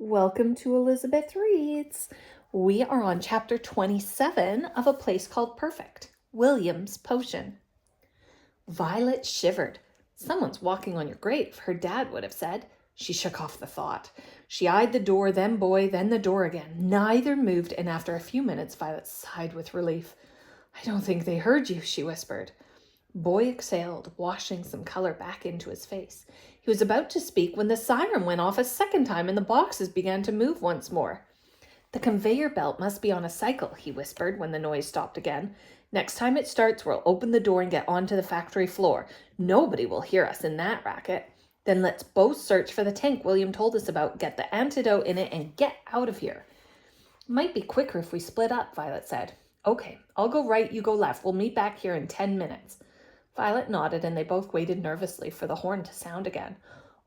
Welcome to Elizabeth Reads. We are on chapter 27 of A Place Called Perfect, William's Potion. Violet shivered. Someone's walking on your grave, her dad would have said. She shook off the thought. She eyed the door, then Boy, then the door again. Neither moved, and after a few minutes, Violet sighed with relief. I don't think they heard you, she whispered. Boy exhaled, washing some color back into his face. He was about to speak when the siren went off a second time and the boxes began to move once more. The conveyor belt must be on a cycle, he whispered when the noise stopped again. Next time it starts, we'll open the door and get onto the factory floor. Nobody will hear us in that racket. Then let's both search for the tank William told us about, get the antidote in it, and get out of here. It might be quicker if we split up, Violet said. Okay, I'll go right, you go left. We'll meet back here in 10 minutes. Violet nodded, and they both waited nervously for the horn to sound again.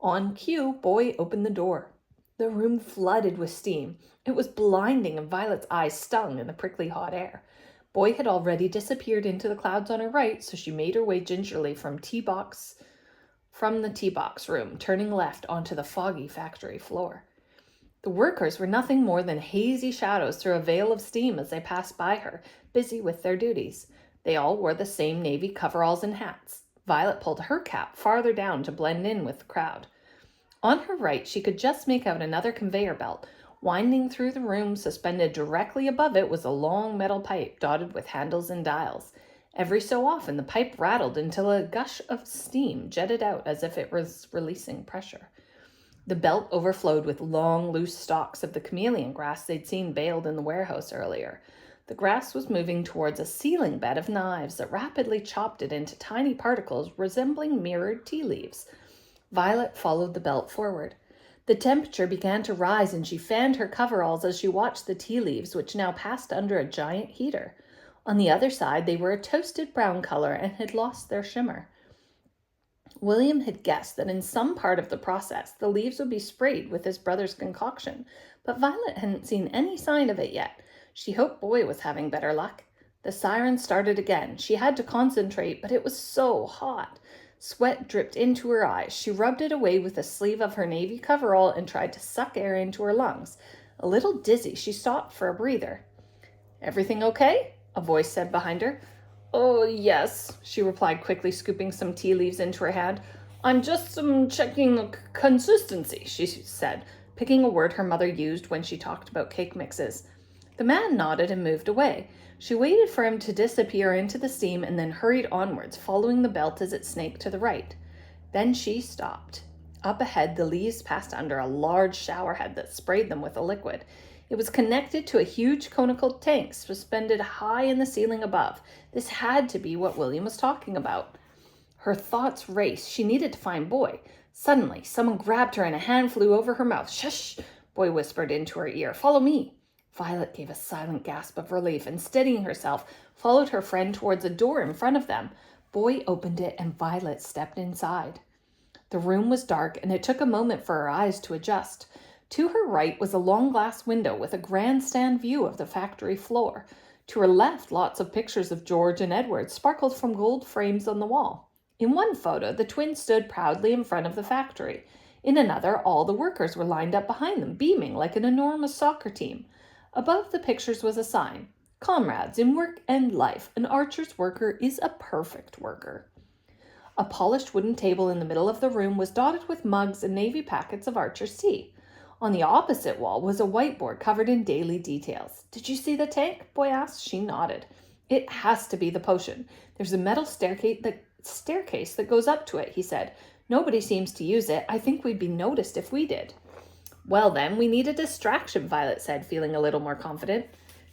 On cue, Boy opened the door. The room flooded with steam. It was blinding, and Violet's eyes stung in the prickly hot air. Boy had already disappeared into the clouds on her right, so she made her way gingerly from the tea box room, turning left onto the foggy factory floor. The workers were nothing more than hazy shadows through a veil of steam as they passed by her, busy with their duties. They all wore the same navy coveralls and hats. Violet pulled her cap farther down to blend in with the crowd. On her right, she could just make out another conveyor belt. Winding through the room, suspended directly above it, was a long metal pipe dotted with handles and dials. Every so often, the pipe rattled until a gush of steam jetted out as if it was releasing pressure. The belt overflowed with long, loose stalks of the chameleon grass they'd seen baled in the warehouse earlier. The grass was moving towards a ceiling bed of knives that rapidly chopped it into tiny particles resembling mirrored tea leaves. Violet followed the belt forward. The temperature began to rise, and she fanned her coveralls as she watched the tea leaves, which now passed under a giant heater. On the other side, they were a toasted brown color and had lost their shimmer. William had guessed that in some part of the process, the leaves would be sprayed with his brother's concoction, but Violet hadn't seen any sign of it yet. She hoped Boy was having better luck. The siren started again. She had to concentrate, but it was so hot. Sweat dripped into her eyes. She rubbed it away with the sleeve of her navy coverall and tried to suck air into her lungs. A little dizzy, she stopped for a breather. Everything okay? A voice said behind her. Oh, yes, she replied quickly, scooping some tea leaves into her hand. I'm just checking consistency, she said, picking a word her mother used when she talked about cake mixes. The man nodded and moved away. She waited for him to disappear into the steam and then hurried onwards, following the belt as it snaked to the right. Then she stopped. Up ahead, the leaves passed under a large shower head that sprayed them with a liquid. It was connected to a huge conical tank suspended high in the ceiling above. This had to be what William was talking about. Her thoughts raced. She needed to find Boy. Suddenly, someone grabbed her and a hand flew over her mouth. Shush, Boy whispered into her ear. Follow me. Violet gave a silent gasp of relief and, steadying herself, followed her friend towards a door in front of them. Boy opened it and Violet stepped inside. The room was dark, and it took a moment for her eyes to adjust. To her right was a long glass window with a grandstand view of the factory floor. To her left, lots of pictures of George and Edward sparkled from gold frames on the wall. In one photo, the twins stood proudly in front of the factory. In another, all the workers were lined up behind them, beaming like an enormous soccer team. Above the pictures was a sign. Comrades, in work and life, an archer's worker is a perfect worker. A polished wooden table in the middle of the room was dotted with mugs and navy packets of Archer's tea. On the opposite wall was a whiteboard covered in daily details. Did you see the tank? Boy asked. She nodded. It has to be the potion. There's a metal staircase that goes up to it, he said. Nobody seems to use it. I think we'd be noticed if we did. Well then, we need a distraction, Violet said, feeling a little more confident.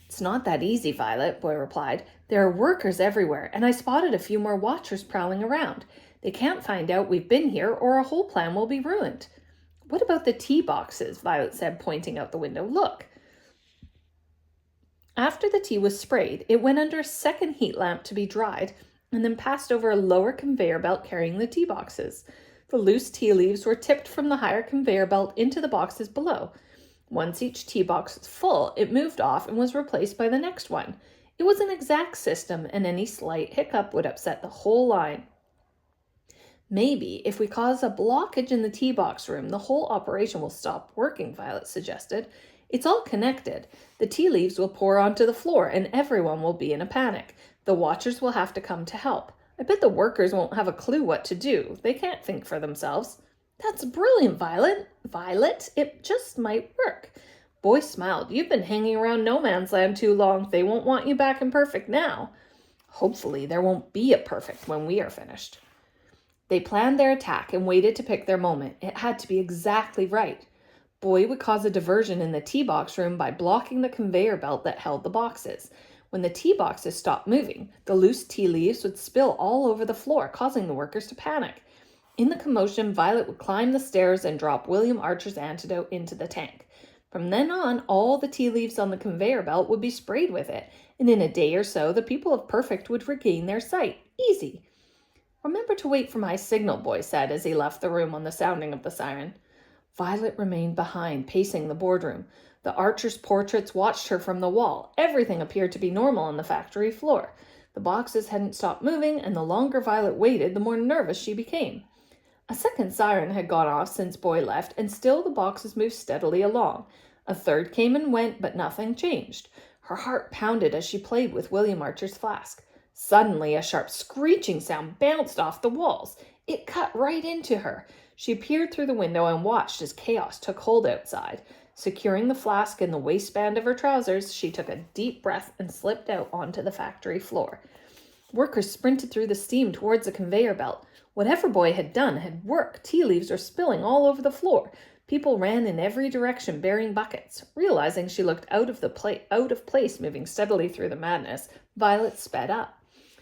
It's not that easy, Violet, Boy replied. There are workers everywhere, and I spotted a few more watchers prowling around. They can't find out we've been here, or our whole plan will be ruined. What about the tea boxes? Violet said, pointing out the window. Look. After the tea was sprayed, it went under a second heat lamp to be dried, and then passed over a lower conveyor belt carrying the tea boxes. The loose tea leaves were tipped from the higher conveyor belt into the boxes below. Once each tea box was full, it moved off and was replaced by the next one. It was an exact system, and any slight hiccup would upset the whole line. Maybe if we cause a blockage in the tea box room, the whole operation will stop working, Violet suggested. It's all connected. The tea leaves will pour onto the floor and everyone will be in a panic. The watchers will have to come to help. I bet the workers won't have a clue what to do. They can't think for themselves. That's brilliant, Violet. Violet, it just might work. Boy smiled. You've been hanging around no man's land too long. They won't want you back in Perfect now. Hopefully there won't be a Perfect when we are finished. They planned their attack and waited to pick their moment. It had to be exactly right. Boy would cause a diversion in the tea box room by blocking the conveyor belt that held the boxes. When the tea boxes stopped moving, the loose tea leaves would spill all over the floor, causing the workers to panic. In the commotion, Violet would climb the stairs and drop William Archer's antidote into the tank. From then on, all the tea leaves on the conveyor belt would be sprayed with it, and in a day or so, the people of Perfect would regain their sight. Easy. Remember to wait for my signal, Boy said as he left the room on the sounding of the siren. Violet remained behind, pacing the boardroom. The Archer's portraits watched her from the wall. Everything appeared to be normal on the factory floor. The boxes hadn't stopped moving, and the longer Violet waited, the more nervous she became. A second siren had gone off since Boy left, and still the boxes moved steadily along. A third came and went, but nothing changed. Her heart pounded as she played with William Archer's flask. Suddenly, a sharp screeching sound bounced off the walls. It cut right into her. She peered through the window and watched as chaos took hold outside. Securing the flask in the waistband of her trousers, she took a deep breath and slipped out onto the factory floor. Workers sprinted through the steam towards the conveyor belt. Whatever Boy had done had worked. Tea leaves were spilling all over the floor. People ran in every direction bearing buckets. Realizing she looked out of place, moving steadily through the madness, Violet sped up.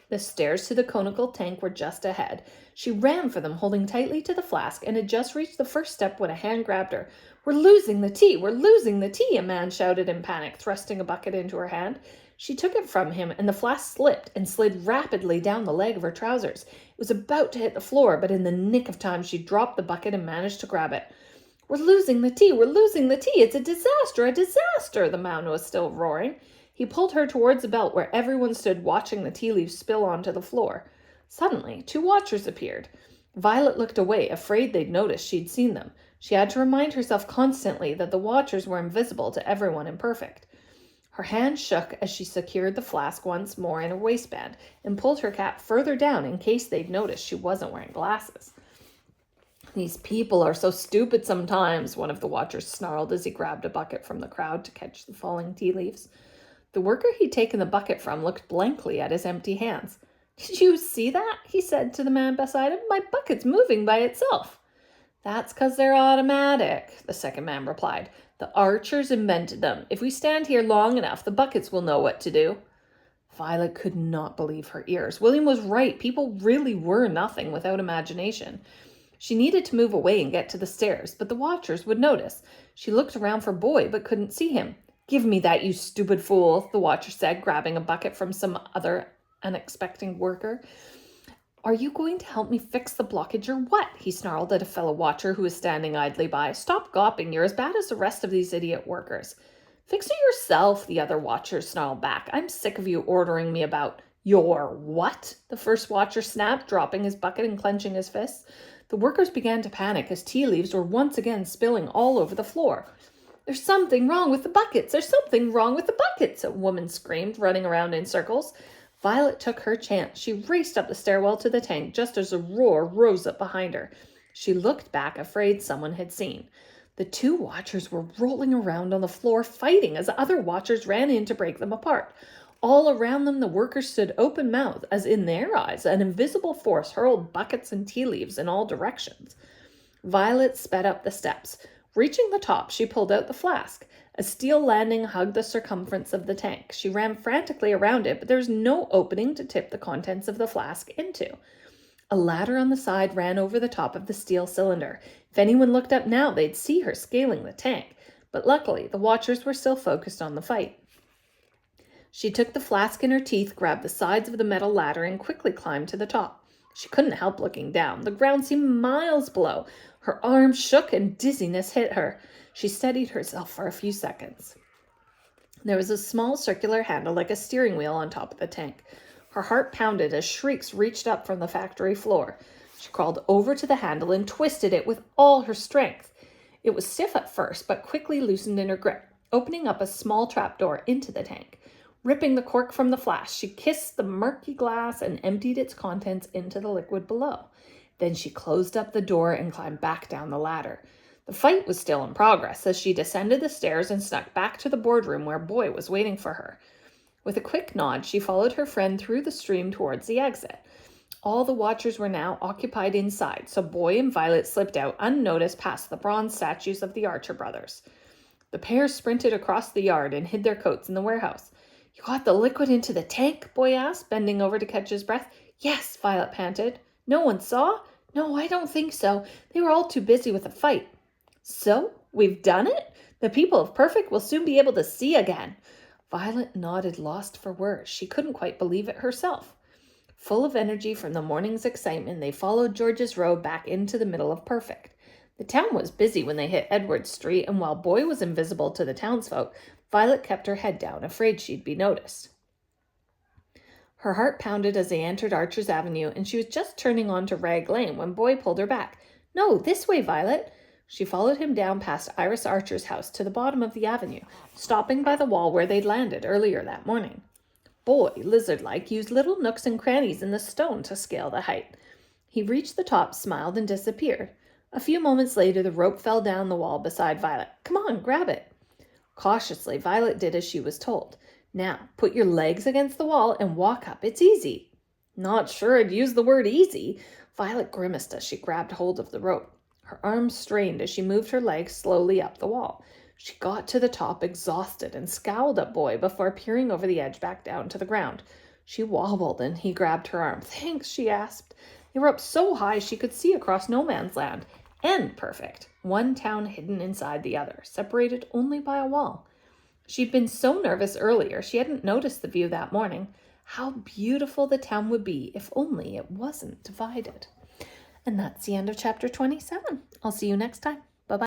The stairs to the conical tank were just ahead. She ran for them, holding tightly to the flask, and had just reached the first step when a hand grabbed her. "We're losing the tea! We're losing the tea!" a man shouted in panic, thrusting a bucket into her hand. She took it from him, and the flask slipped and slid rapidly down the leg of her trousers. It was about to hit the floor, but in the nick of time she dropped the bucket and managed to grab it. "We're losing the tea! We're losing the tea! It's a disaster! A disaster!" the man was still roaring. He pulled her towards the belt where everyone stood watching the tea leaves spill onto the floor. Suddenly, 2 watchers appeared. Violet looked away, afraid they'd noticed she'd seen them. She had to remind herself constantly that the watchers were invisible to everyone in Perfect. Her hand shook as she secured the flask once more in her waistband and pulled her cap further down in case they'd noticed she wasn't wearing glasses. "These people are so stupid sometimes," one of the watchers snarled as he grabbed a bucket from the crowd to catch the falling tea leaves. The worker he'd taken the bucket from looked blankly at his empty hands. "Did you see that?" he said to the man beside him. "My bucket's moving by itself." "That's 'cause they're automatic," the second man replied. "The Archers invented them. If we stand here long enough, the buckets will know what to do." Violet could not believe her ears. William was right. People really were nothing without imagination. She needed to move away and get to the stairs, but the watchers would notice. She looked around for Boy, but couldn't see him. "Give me that, you stupid fool," the watcher said, grabbing a bucket from some other unexpected worker. "Are you going to help me fix the blockage or what?" he snarled at a fellow watcher who was standing idly by. "Stop gawping. You're as bad as the rest of these idiot workers." "Fix it yourself," the other watcher snarled back. "I'm sick of you ordering me about." "Your what?" the first watcher snapped, dropping his bucket and clenching his fists. The workers began to panic as tea leaves were once again spilling all over the floor. "There's something wrong with the buckets! There's something wrong with the buckets!" a woman screamed, running around in circles. Violet took her chance. She raced up the stairwell to the tank just as a roar rose up behind her. She looked back, afraid someone had seen. The 2 watchers were rolling around on the floor, fighting as other watchers ran in to break them apart. All around them, the workers stood open-mouthed, as in their eyes, an invisible force hurled buckets and tea leaves in all directions. Violet sped up the steps. Reaching the top, she pulled out the flask. A steel landing hugged the circumference of the tank. She ran frantically around it, but there was no opening to tip the contents of the flask into. A ladder on the side ran over the top of the steel cylinder. If anyone looked up now, they'd see her scaling the tank. But luckily, the watchers were still focused on the fight. She took the flask in her teeth, grabbed the sides of the metal ladder, and quickly climbed to the top. She couldn't help looking down. The ground seemed miles below. Her arms shook and dizziness hit her. She steadied herself for a few seconds. There was a small circular handle like a steering wheel on top of the tank. Her heart pounded as shrieks reached up from the factory floor. She crawled over to the handle and twisted it with all her strength. It was stiff at first, but quickly loosened in her grip, opening up a small trapdoor into the tank. Ripping the cork from the flask, she kissed the murky glass and emptied its contents into the liquid below. Then she closed up the door and climbed back down the ladder. The fight was still in progress as she descended the stairs and snuck back to the boardroom where Boy was waiting for her. With a quick nod, she followed her friend through the stream towards the exit. All the watchers were now occupied inside, so Boy and Violet slipped out unnoticed past the bronze statues of the Archer brothers. The pair sprinted across the yard and hid their coats in the warehouse. "You got the liquid into the tank?" Boy asked, bending over to catch his breath. "Yes," Violet panted. "No one saw?" "No, I don't think so. They were all too busy with the fight." "So, we've done it? The people of Perfect will soon be able to see again." Violet nodded, lost for words. She couldn't quite believe it herself. Full of energy from the morning's excitement, they followed George's road back into the middle of Perfect. The town was busy when they hit Edward Street, and while Boy was invisible to the townsfolk, Violet kept her head down, afraid she'd be noticed. Her heart pounded as they entered Archer's Avenue, and she was just turning onto Rag Lane when Boy pulled her back. "No, this way, Violet." She followed him down past Iris Archer's house to the bottom of the avenue, stopping by the wall where they'd landed earlier that morning. Boy, lizard-like, used little nooks and crannies in the stone to scale the height. He reached the top, smiled, and disappeared. A few moments later, the rope fell down the wall beside Violet. "Come on, grab it." Cautiously, Violet did as she was told. "Now, put your legs against the wall and walk up. It's easy." "Not sure I'd use the word easy." Violet grimaced as she grabbed hold of the rope. Her arms strained as she moved her legs slowly up the wall. She got to the top exhausted and scowled at Boy before peering over the edge back down to the ground. She wobbled and he grabbed her arm. "Thanks," she asked. They were up so high she could see across no man's land. And Perfect, one town hidden inside the other, separated only by a wall. She'd been so nervous earlier she hadn't noticed the view that morning. How beautiful the town would be if only it wasn't divided. And that's the end of chapter 27. I'll see you next time.